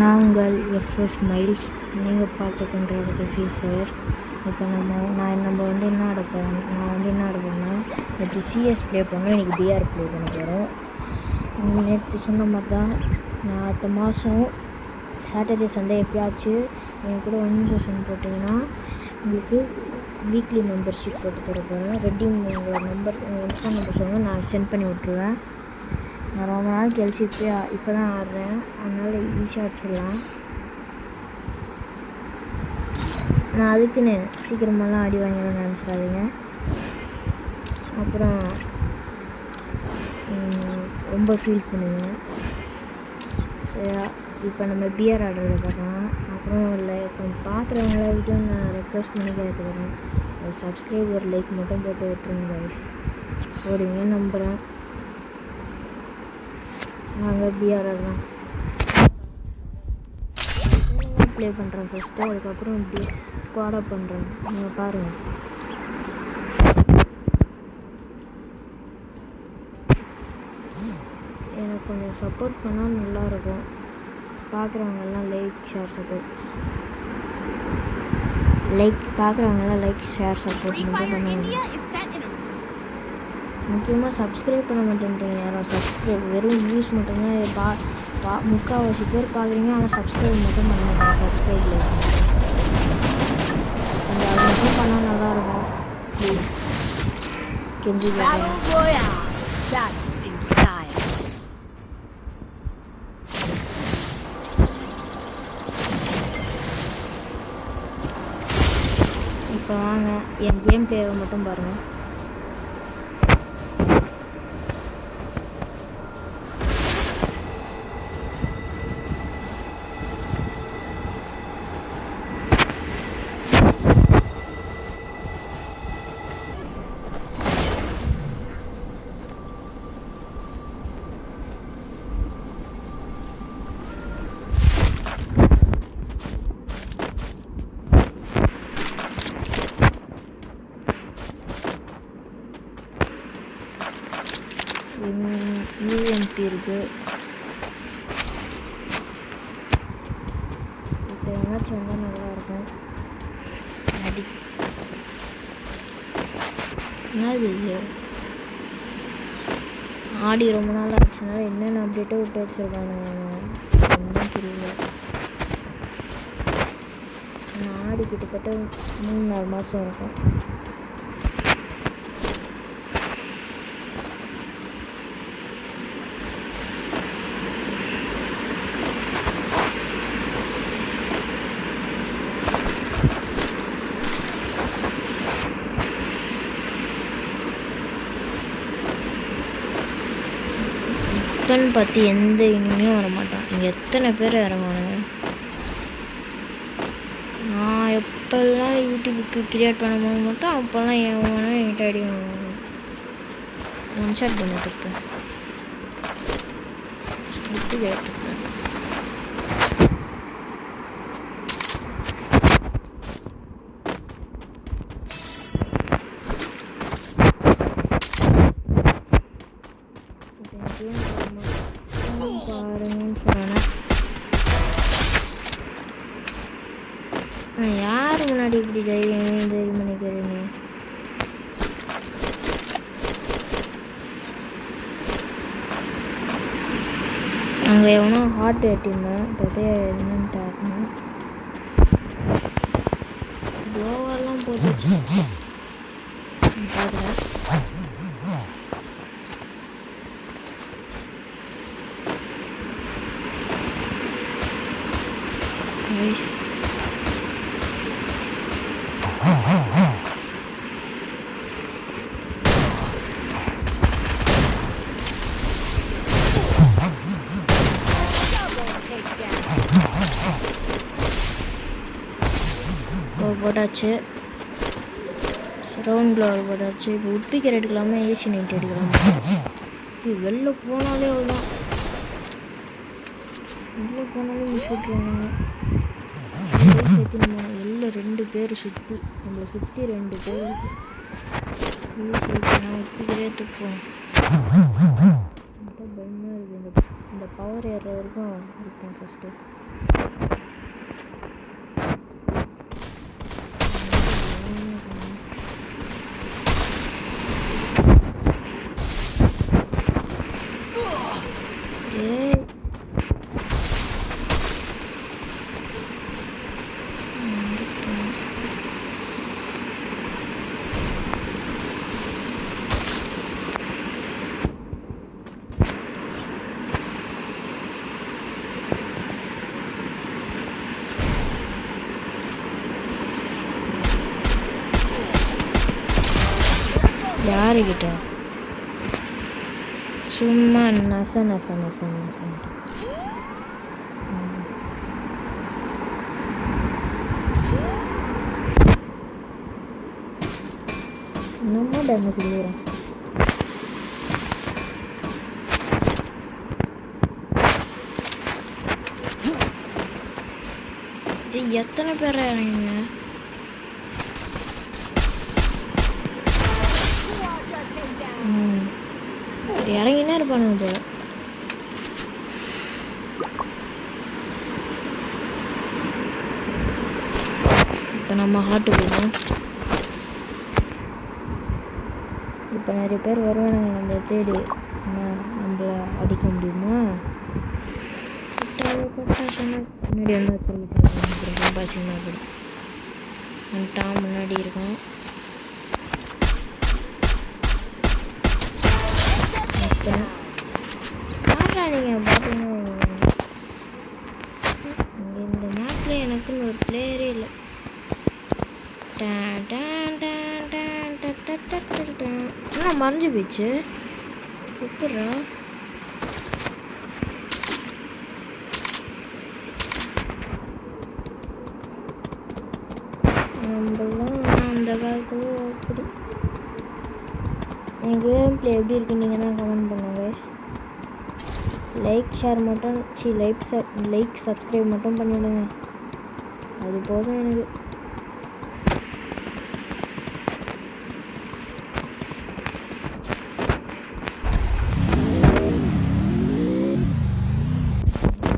நாங்கள் FF miles, நீங்கள் பார்த்து கொண்டிருக்கிறது ஃப்ரீ ஃபயர். இப்போ நம்ம வந்து என்ன ஆட போகிறோம், நான் வந்து என்ன ஆட போகிறேன்னா, நேற்று சிஎஸ் ப்ளே பண்ணோம், இன்றைக்கி பிஆர் ப்ளே பண்ண போகிறோம். நேற்று சொன்ன மாதிரி தான், நான் அடுத்த மாதம் சாட்டர்டே சண்டே எப்பயாச்சும் என் கூட 1 செஷன் போட்டிங்கன்னா உங்களுக்கு வீக்லி மெம்பர்ஷிப் போட்டு தர போகிறேன். ரெட்டிங் உங்களோட நம்பர், உங்கள் ஃபோன் நம்பர் சொல்லுங்கள், நான் சென்ட் பண்ணி விட்ருவேன். நான் ரொம்ப நாள் கழிச்சு இப்போ தான் ஆடுறேன், அதனால் ஈஸியாக அடிச்சிடலாம். நான் அதுக்குன்னு சீக்கிரமெல்லாம் ஆடி வாங்கிடணும்னு நினச்சிடாதீங்க. அப்புறம் ரொம்ப ஃபீல் பண்ணுவேன். சரியா, இப்போ நம்ம பிஆர் ஆடுறத பார்க்கலாம். அப்புறம் இல்லை, இப்போ பார்க்குறவங்களாச்சும் நான் ரெக்வஸ்ட் பண்ணி கேட்டுக்கிறேன், ஒரு சப்ஸ்கிரைப் ஒரு லைக் மட்டும் போட்டு விட்டுருங்க கைஸ். போடுவீங்கன்னு நம்புகிறேன். நாங்கள் பிஆர் ஆடுறோம், ப்ளே பண்ணுறோம் ஃபஸ்ட்டு, அதுக்கப்புறம் இப்படி ஸ்குவாடாக பண்ணுறோம். நீங்கள் பாருங்கள். எனக்கு கொஞ்சம் சப்போர்ட் பண்ணால் நல்லாயிருக்கும். பார்க்குறவங்கெல்லாம் பார்க்குறவங்கெல்லாம் லைக் ஷேர் சப்போர்ட் மட்டும் பண்ணுவாங்க. முக்கியமாக சப்ஸ்கிரைப் பண்ண மாட்டேன்றீங்க யாரும். சப்ஸ்கிரைப் வெறும் வியூஸ் மட்டும்தான் முக்கால்வாசி பேர் பார்க்குறீங்க, ஆனால் சப்ஸ்கிரைப் மட்டும் பண்ண மாட்டாங்க. சப்ஸ்கிரைப் கொஞ்சம் அது மட்டும் பண்ணால் நல்லாயிருக்கும் ப்ளீஸ், கெஞ்சி கேட்குறேன். இப்போ வாங்க என் கேம் பிளேவை மட்டும் பாருங்கள். யூஎம்பி இருக்குது. இப்போ என்னாச்சும் வந்தால் நல்லாயிருக்கும். என்னது இது, ஆடி ரொம்ப நாள் ஆச்சுனால என்னென்ன அப்டேட்டோ விட்டு வச்சுருக்கானுங்க, ஒன்றும் தெரியல. நான் ஆடி கிட்டத்தட்ட 3-4 மாதம் இருக்கும். பார்த்து எந்த இனிமையும் வரமாட்டான். இங்கே எத்தனை பேர் இறங்குவானுங்க. நான் எப்போல்லாம் யூடியூபுக்கு கிரியேட் பண்ணும்போது மட்டும் அப்போல்லாம் எவனோ என்கிட்ட அடி ஒன் ஷாட் பண்ணிட்டு இருப்பேன். விட்டு கேட்டுருப்பேன். பாருங்கன்னு சொன்னேன். யார் முன்னாடி இப்படி தைரியம் பண்ணிக்கிறீங்க? அங்கே எவனோ ஹார்ட் ஏட்டிருந்தேன், இப்போ என்னன்னு பார்க்கணும். க்ளோவெல்லாம் போட்டு பார்க்குறேன். Nice. போட்டாச்சு, ரவுண்ட் க்ளோவர் போட்டாச்சு. இப்போ உட்பிக்கர் எடுக்கலாமா, ஏசி நைட் எடுக்கலாமா? வெளில போனாலே அவ்வளோதான், வெளில போனாலே விட்டுருவாங்க. வெளில 2 பேர் சுற்றி, நம்மளை சுற்றி 2 பேர். நான் உட்பிக்கரே துப்போம். பயமாக இருக்குது. இந்த பவர் ஏறுற வரைக்கும் இருப்பேன் ஃபஸ்ட்டு. யாருக்கிட்ட சும்மா நச நச நச நச. நம்ம டேமேஜ் இல்லையா? இது எத்தனை பேர் இறங்குங்க? இறங்கினா இருப்பானுங்க போல. இப்போ நம்ம ஹார்ட்டு போயிடும். இப்போ நிறைய பேர் வருவானுங்க நம்மளை தேடி. நம்மளை அடிக்க முடியுமா? முன்னாடி வந்து வச்சிருக்கேன். ரொம்ப அசிங்கமாக போடும். வந்துட்டான், முன்னாடி இருக்கான். நீங்கள் பார்த்தீங்கன்னா இந்த மேப்பில் எனக்குன்னு ஒரு பிளேயரே இல்லை. ஆனால் மறைஞ்சு போயிடுச்சு. எப்படா நம்மளாம் அந்த காலத்துல அப்படி. என் கேம் பிளே எப்படி இருக்கு நீங்கள் தான் கமெண்ட் பண்ணுங்க. லைக் ஷேர் மட்டும் லைக் சப்ஸ்கிரைப் மட்டும் பண்ணிவிடுங்க. அது போதும் எனக்கு.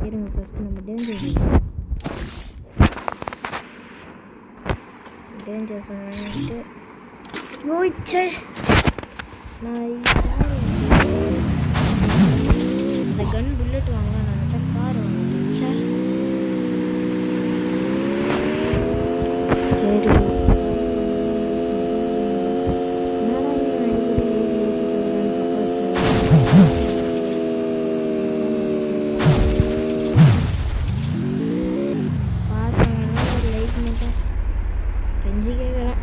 இருங்க ஃபஸ்ட்டு நம்ம டேஞ்சர் சொன்னிட்டு யோசிச்சே நான் இந்த கன் புல்லட் வாங்கலாம் நினச்சா கார் வந்துச்சா. சரி பார்த்தவங்கன்னா ஒரு லைக் மட்டும் கெஞ்சி கேட்குறேன்.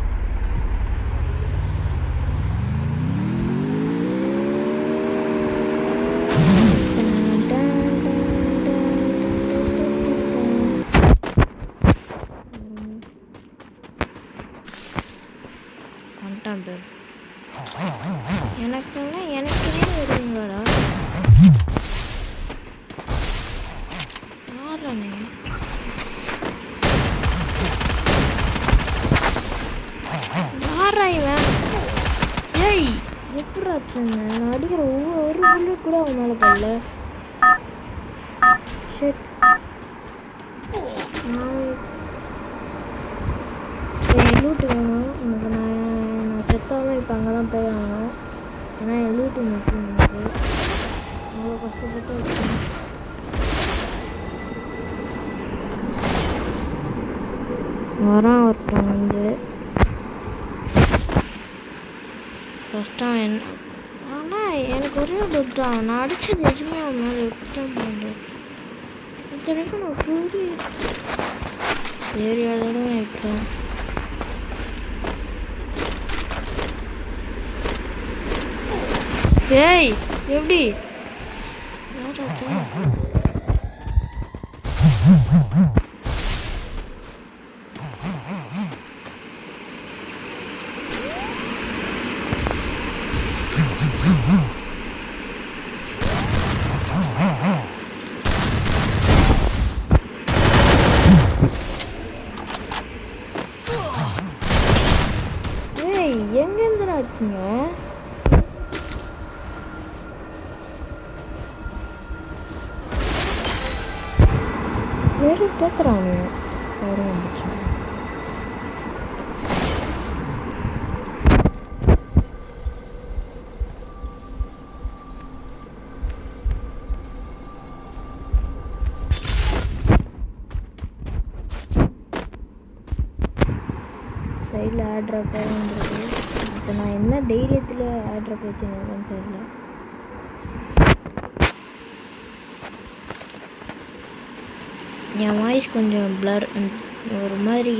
எனக்குன்னா எனக்குனே வருவீங்களாடா? யாரானே யாரா இவன்? ஏய் எப்படாச்சுங்க நான் அடிக்கிற ஒரு புல்லட் கூட அவன் மேலே போடல. ஷெட் என் லூட்டு வேணும் உனக்கு. நான் செத்தாலும் இப்போ அங்கே தான் போய் ஆகணும். ஏன்னா என் லூட்டு முக்கியம் எனக்கு. அவ்வளோ கஷ்டப்பட்டு வச்சேன். வரான் ஒருத்தன் வந்து ஃபஸ்ட்டு அவன் ஆனால் எனக்கு ஒரே லூட் தான். நான் அடித்தது எதுவுமே அவன் மேலே எடுத்துதான் போனேன். இத்தனைக்கும் நான் கூறி சரி அதோட இப்போ ஏய் எப்படி யாராச்சா? ஏய் எங்கேருந்து ஆச்சுங்க? வெறும் கேட்குறானு வேறு வந்துச்சு. சைடில் ஆட்ராப்பாக வந்துருக்கு. இப்போ நான் என்ன தைரியத்தில் ஆட்ராப் வச்சுருந்தேன்னு தெரியல. என் வாய்ஸ் கொஞ்சம் பிளர் ஒரு மாதிரி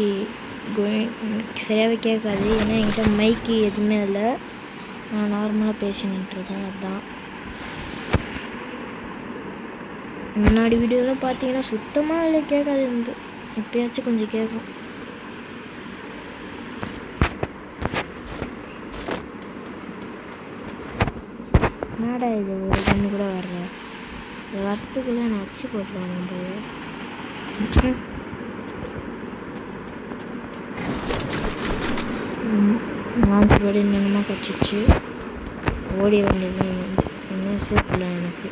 சரியாகவே கேட்காது. ஏன்னா என்கிட்ட மைக்கு எதுவுமே இல்லை, நான் நார்மலாக பேசினிட்டுருக்கேன். அதுதான் முன்னாடி வீடியோலாம் பார்த்தீங்கன்னா சுத்தமாக இல்லை, கேட்காது இருந்து. எப்பயாச்சும் கொஞ்சம் கேட்கும். என்னடா இது ஒரு கண்ணு கூட வரல. இது வரத்துக்குள்ளே நான் அச்சு போட்டுருவேன். நான் படி நிலமாக கச்சிச்சு ஓடி வந்தது. என்ன சேஃபில் எனக்கு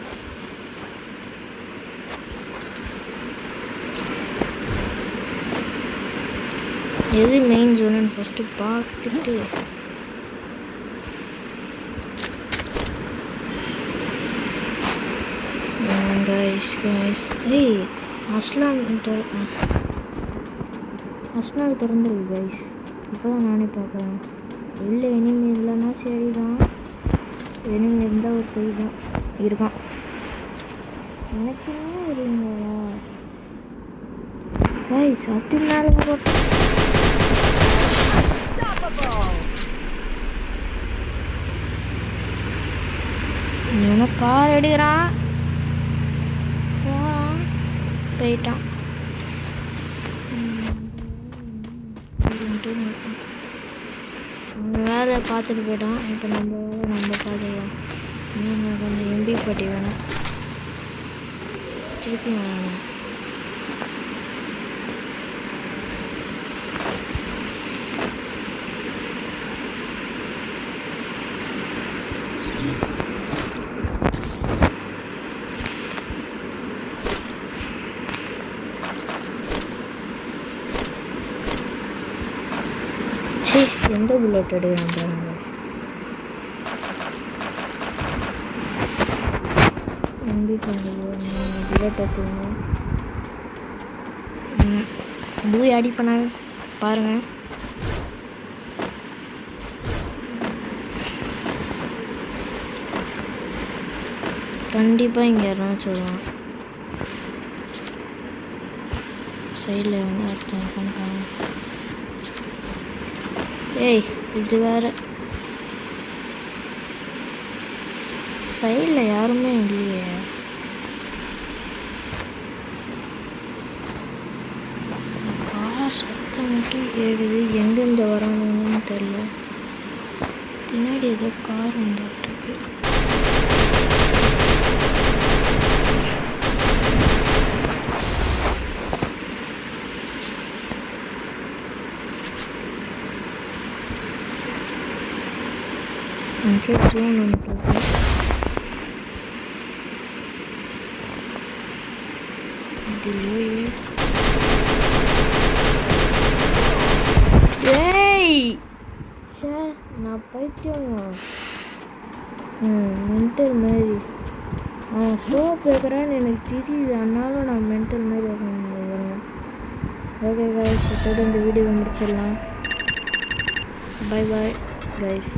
எது மெயின் ஜோனுன்னு ஃபஸ்ட்டு பார்த்துட்டு கைஸ் ஏய் அஸ்லான் திறந்துருக்கு கைஸ். இப்போ தான் நானே பார்க்குறேன். இல்லை எனிமி இல்லைன்னா சரி தான், எனிமி இருந்தால் ஒரு கை தான் இருக்கான். எனக்கு என்ன இருங்களா கைஸ் அத்தி மேலே போட்டு இவனை கார் எடுக்கிறான், போகிறான், போயிட்டான். அவங்க வேலை பார்த்துட்டு போயிட்டான். இப்போ நம்ம வேலை நம்ம பார்த்துக்கலாம். இன்னும் கொஞ்சம் எம்பி பட்டி வேணும், திருப்பி வேணும். எந்த புல்லட் எடுக்கிறாங்க எம்பி புல்லட் எடுத்துங்க. பூய் அடி பண்ண பாருங்க. கண்டிப்பாக இங்கே யாரும் சொல்லுவான். சைடில் ஒருத்தன் பண்ணிக்காங்க. ஏய் இது வேறு சைடில் யாருமே இல்லையே. கார் சத்தம் மட்டும் கேட்குது, எங்கேருந்து வரானுன்னு தெரில. பின்னாடி ஏதோ கார் வந்துட்டுருக்கு. நான் பைத்தியம் மென்டல் மாதிரி அவன் ஸ்லோ பேக்குறான்னு எனக்கு தெரியுது. அதனால நான் மென்டல் மாதிரி வரேன். ஓகே கைஸ், இதோட இந்த வீடியோ முடிச்சிடலாம். Bye bye guys.